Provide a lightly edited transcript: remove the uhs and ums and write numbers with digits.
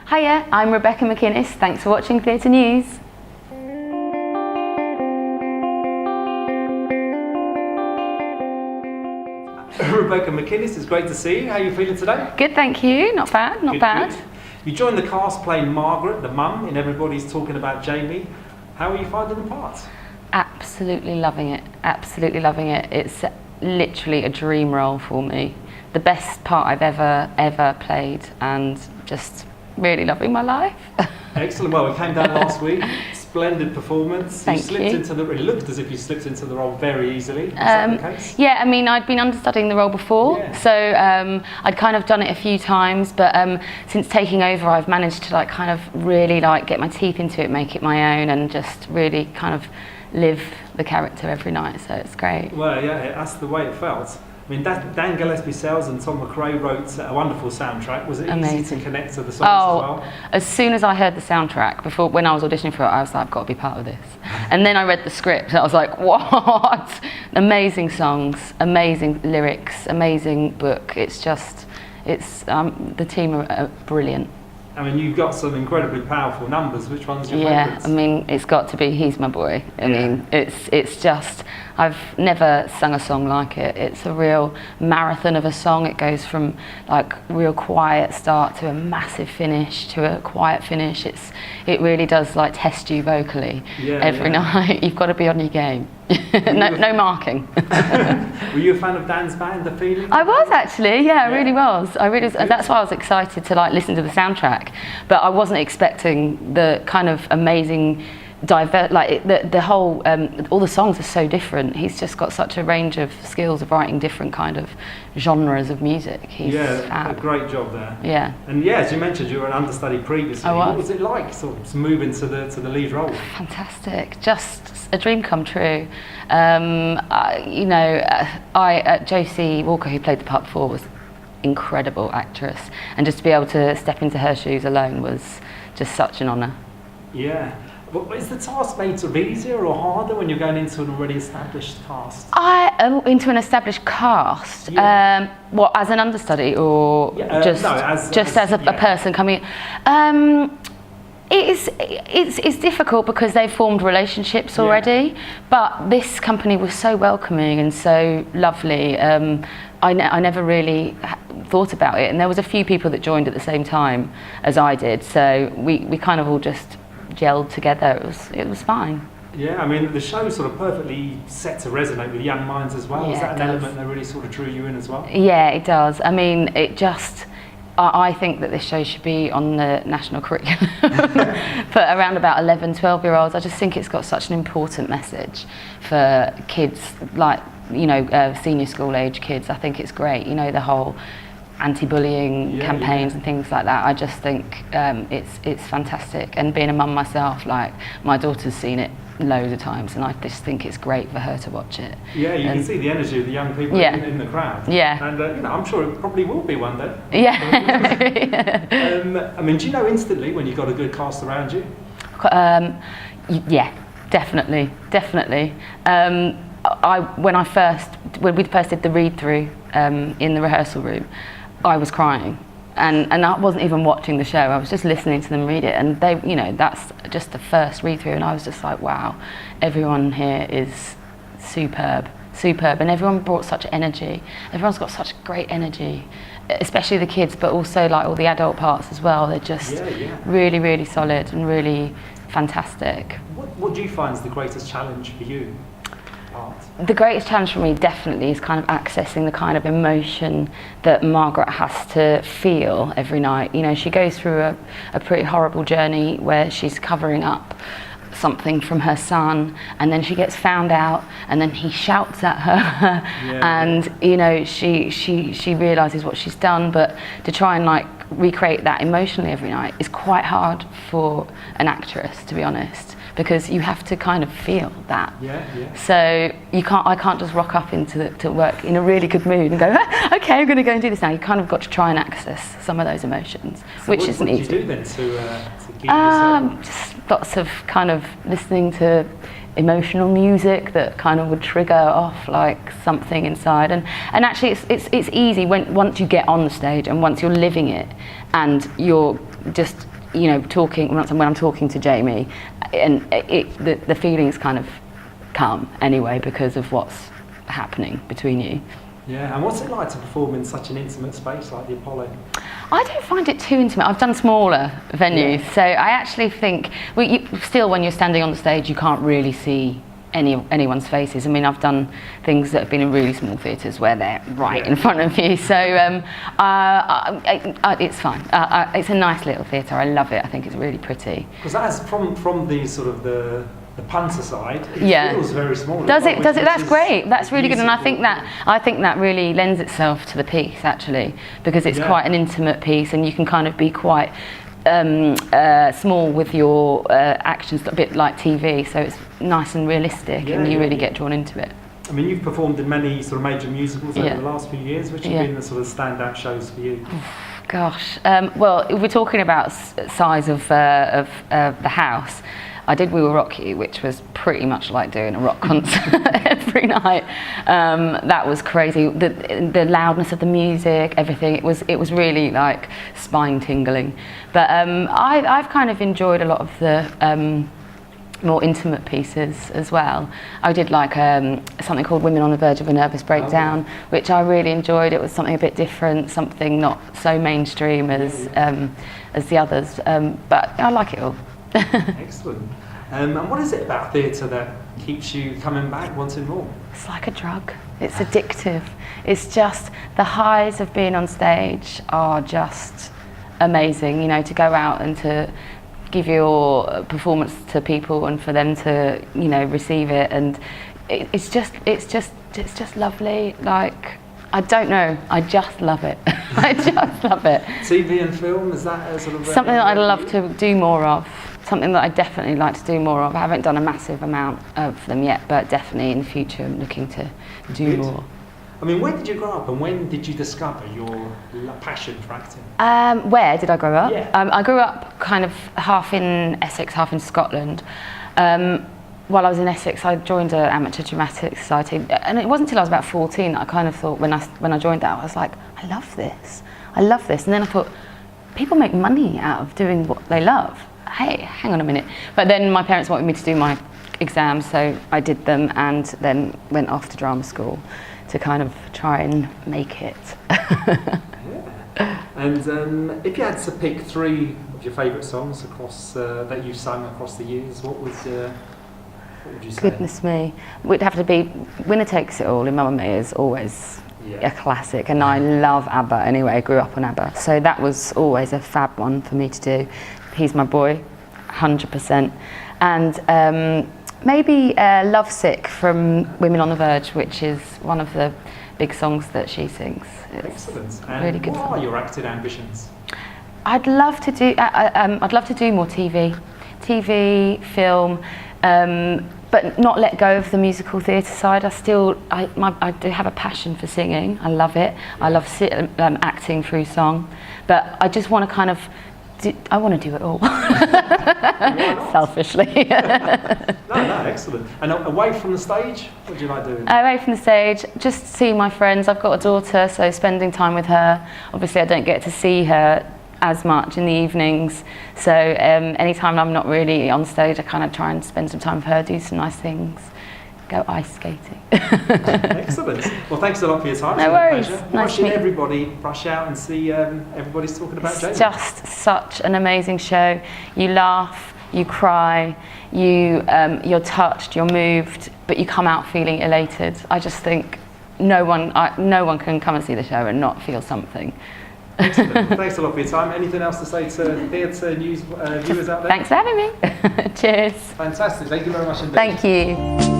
Hiya, I'm Rebecca McKinnis. Thanks for watching Theatre News. Rebecca McKinnis, it's great to see you. How are you feeling today? Good, thank you. Not bad, not bad. Good. You joined the cast playing Margaret, the mum, in Everybody's Talking About Jamie. How are you finding the part? Absolutely loving it. Absolutely loving it. It's literally a dream role for me. The best part I've ever played, and just really loving my life. Excellent. Well, we came down last week. Splendid performance. Thank you. It looked as if you slipped into the role very easily. Is that the case? Yeah, I mean, I'd been understudying the role before, so I'd kind of done it a few times, but since taking over, I've managed to kind of really get my teeth into it, make it my own, and just really kind of live the character every night. So it's great. Well, yeah, that's the way it felt. I mean, Dan Gillespie Sells and Tom McRae wrote a wonderful soundtrack. Was it Amazing. Easy to connect to the songs as well? As soon as I heard the soundtrack, when I was auditioning for it, I was like, I've got to be part of this. And then I read the script, and I was like, what? Amazing songs, amazing lyrics, amazing book. It's just, the team are brilliant. I mean, you've got some incredibly powerful numbers. Which one's your Yeah, favourites? I mean, it's got to be He's My Boy. I mean, it's just, I've never sung a song like it. It's a real marathon of a song. It goes from real quiet start to a massive finish to a quiet finish. It really does test you vocally every night. You've got to be on your game. no marking. Were you a fan of Dan's band, The Feeling? I was actually, yeah, I really was. That's why I was excited to listen to the soundtrack. But I wasn't expecting the kind of amazing the whole all the songs are so different. He's just got such a range of skills of writing different kind of genres of music. He's a great job there. Yeah. And as you mentioned, you were an understudy previously. What was it like sort of moving to the lead role? Fantastic, just a dream come true. Josie Walker, who played the part before, was incredible actress, and just to be able to step into her shoes alone was just such an honour. Yeah. Well, is the task made sort of easier or harder when you're going into an already established cast? Into an established cast? Yeah. What, as an understudy, or as a person coming in? It's difficult because they've formed relationships already, but this company was so welcoming and so lovely. I never really thought about it, and there was a few people that joined at the same time as I did, so we kind of all just gelled together. It was fine. Yeah, I mean, the show's sort of perfectly set to resonate with young minds as well. Yeah, is that an element that really sort of drew you in as well? Yeah, it does. I mean, I think that this show should be on the national curriculum for around about 11, 12-year-olds. I just think it's got such an important message for kids, senior school age kids. I think it's great, the whole anti-bullying campaigns and things like that. I just think it's fantastic, and being a mum myself, my daughter's seen it loads of times, and I just think it's great for her to watch it. Yeah, you can see the energy of the young people in the crowd. Yeah. And I'm sure it probably will be one day. Yeah. I mean, do you know instantly when you've got a good cast around you? Yeah, definitely. When we first did the read-through in the rehearsal room, I was crying, and I wasn't even watching the show. I was just listening to them read it, and they, that's just the first read-through, and I was just like, wow, everyone here is superb, and everyone brought such energy. Everyone's got such great energy, especially the kids, but also all the adult parts as well. They're just really, really solid and really fantastic. What do you find is the greatest challenge for you? The greatest challenge for me definitely is kind of accessing the kind of emotion that Margaret has to feel every night. She goes through a pretty horrible journey where she's covering up something from her son, and then she gets found out, and then he shouts at her, and she realises what she's done, but to try and recreate that emotionally every night is quite hard for an actress, to be honest, because you have to kind of feel that. So I can't just rock up to work in a really good mood and go, okay, I'm going to go and do this now. You kind of got to try and access some of those emotions, which isn't easy. What do you do then to keep yourself? Just lots of kind of listening to emotional music that kind of would trigger off something inside, and actually it's easy once you get on the stage and once you're living it and you're just you know, talking when I'm talking to Jamie, and the feelings kind of come anyway because of what's happening between you. Yeah, and what's it like to perform in such an intimate space like the Apollo? I don't find it too intimate. I've done smaller venues, so I actually think still when you're standing on the stage, you can't really see anyone's faces. I mean, I've done things that have been in really small theatres where they're right in front of you, so it's fine. It's a nice little theatre. I love it. I think it's really pretty. Because that's from the sort of the punter side, it feels very small. Does it? That's great. That's really good, and I think that really lends itself to the piece actually, because it's quite an intimate piece, and you can kind of be quite small with your actions, a bit like TV. So it's nice and realistic, and you really get drawn into it. I mean, you've performed in many sort of major musicals over the last few years. Which have been the sort of standout shows for you? Gosh, well, if we're talking about size of the house, I did We Will Rock You, which was pretty much like doing a rock concert every night. That was crazy. The loudness of the music, everything. It was really like spine tingling. But I've kind of enjoyed a lot of the more intimate pieces as well. I did like something called Women on the Verge of a Nervous Breakdown, which I really enjoyed. It was something a bit different, something not so mainstream as the others. But I like it all. Excellent. And what is it about theatre that keeps you coming back wanting more? It's like a drug. It's addictive. It's just the highs of being on stage are just amazing. You know, to go out and to give your performance to people and for them to, you know, receive it, and it's just lovely. Like, I don't know, I just love it. I just love it. TV and film, is that a sort of something that I'd love to do more of? Something that I definitely like to do more of. I haven't done a massive amount of them yet, but definitely in the future I'm looking to do more. I mean, where did you grow up and when did you discover your passion for acting? Where did I grow up? Yeah. I grew up kind of half in Essex, half in Scotland. While I was in Essex, I joined an amateur dramatic society, and it wasn't until I was about 14 that I kind of thought, when I joined that, I was like, I love this, and then I thought, people make money out of doing what they love. Hey, hang on a minute. But then my parents wanted me to do my exams, so I did them, and then went off to drama school to kind of try and make it. And if you had to pick 3 of your favourite songs across that you've sung across the years, what would you say? Goodness me, would have to be Winner Takes It All in Mamma Mia is always a classic, and I love ABBA anyway. I grew up on ABBA, so that was always a fab one for me to do. He's My Boy, 100%, and maybe Lovesick from Women on the Verge, which is one of the big songs that she sings. It's excellent. And really good. What are your acting ambitions? I'd love to do more TV, film, but not let go of the musical theatre side. I do have a passion for singing. I love it. I love acting through song, but I just want to kind of. I want to do it all. Selfishly. No, excellent. And away from the stage, what do you like doing? Away from the stage, just seeing my friends. I've got a daughter, so spending time with her. Obviously, I don't get to see her as much in the evenings, so anytime I'm not really on stage, I kind of try and spend some time with her, do some nice things, go ice skating. Excellent. Well, thanks a lot for your time. No worries. Why should everybody rush out and see everybody's talking about Jamie? It's just such an amazing show. You laugh, you cry, you're touched, you're moved, but you come out feeling elated. I just think no one can come and see the show and not feel something. Excellent. Well, thanks a lot for your time. Anything else to say to Theatre News viewers out there? Thanks for having me. Cheers. Fantastic. Thank you very much indeed. Thank you.